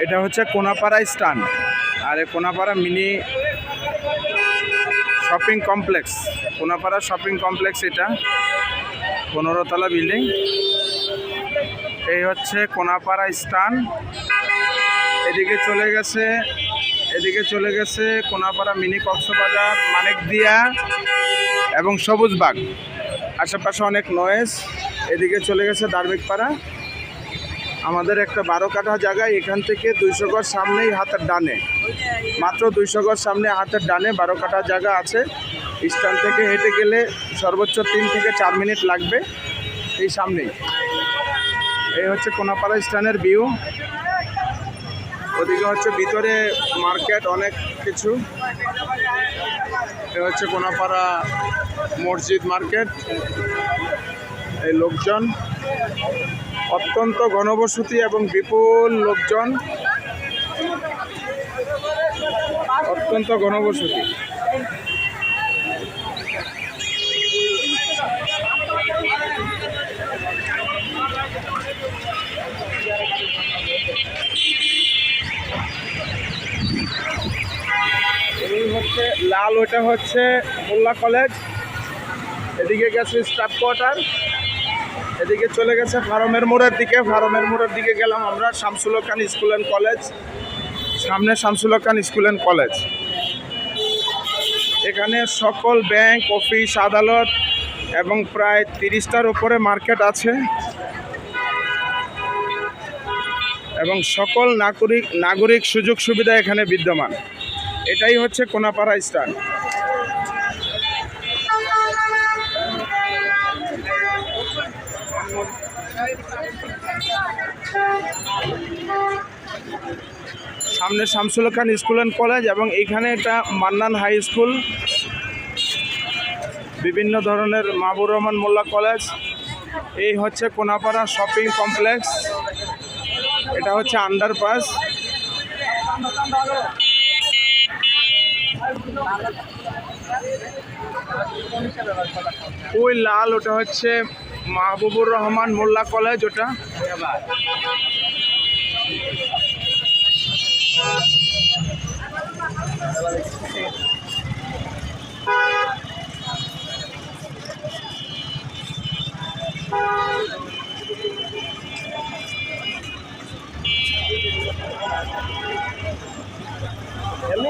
এটা হচ্ছে কোনাপাড়া স্ট্যান্ড, আর এই Konapara mini shopping complex, Konapara shopping complex. এটা 15 তলা বিল্ডিং। এই হচ্ছে কোনাপাড়া স্ট্যান্ড। এদিকে চলে গেছে কোনাপাড়া মিনি কক্সবাজার, মানিকদিয়া এবং সবুজবাগ। আশেপাশে অনেক নয়েজ। এদিকে চলে গেছে ধার্মিকপাড়া। আমাদের একটা 12 কাঠা জায়গা, এখান থেকে 200 গজ সামনেই হাতের ডানে, মাত্র 200 গজ সামনে হাতের ডানে 12 কাঠা জায়গা আছে। স্ট্যান্ড থেকে হেঁটে গেলে সর্বোচ্চ 3 থেকে 4 মিনিট লাগবে। এই সামনেই এই হচ্ছে কোনাপাড়া স্ট্যান্ডের ভিউ। ওদিকে হচ্ছে ভিতরে মার্কেট, অনেক কিছু। এ হচ্ছে কোনাপাড়া মসজিদ মার্কেট। এই লোকজন অত্যন্ত ঘনবসতি এবং বিপুল লোকজন, অত্যন্ত ঘনবসতি। এই হচ্ছে লাল, ওটা হচ্ছে মোল্লা কলেজ। এদিকে গেছে স্টাফ কোয়ার্টার। এদিকে চলে গেছে ফার্মের মোড়ের দিকে। ফার্মের মোড়ের দিকে গেলাম আমরা। শামসুল হক খান স্কুল অ্যান্ড কলেজ, সামনে শামসুল হক খান স্কুল অ্যান্ড কলেজ। এখানে সকল ব্যাংক, অফিস, আদালত এবং প্রায় 30টার উপরে মার্কেট আছে এবং সকল নাগরিক সুযোগ সুবিধা এখানে বিদ্যমান। এটাই হচ্ছে কোনাপাড়া স্ট্যান্ড। সামনে শামসুল হক খান স্কুল অ্যান্ড কলেজ এবং এইখানে এটা মান্নান হাই স্কুল, বিভিন্ন ধরনের মাহবুর রহমান মোল্লা কলেজ। এই হচ্ছে কোনাপাড়া শপিং কমপ্লেক্স। এটা হচ্ছে আন্ডারপাস। ওই লাল, ওটা হচ্ছে মাহবুবুর রহমান মোল্লা কলেজ। ওটা এমনি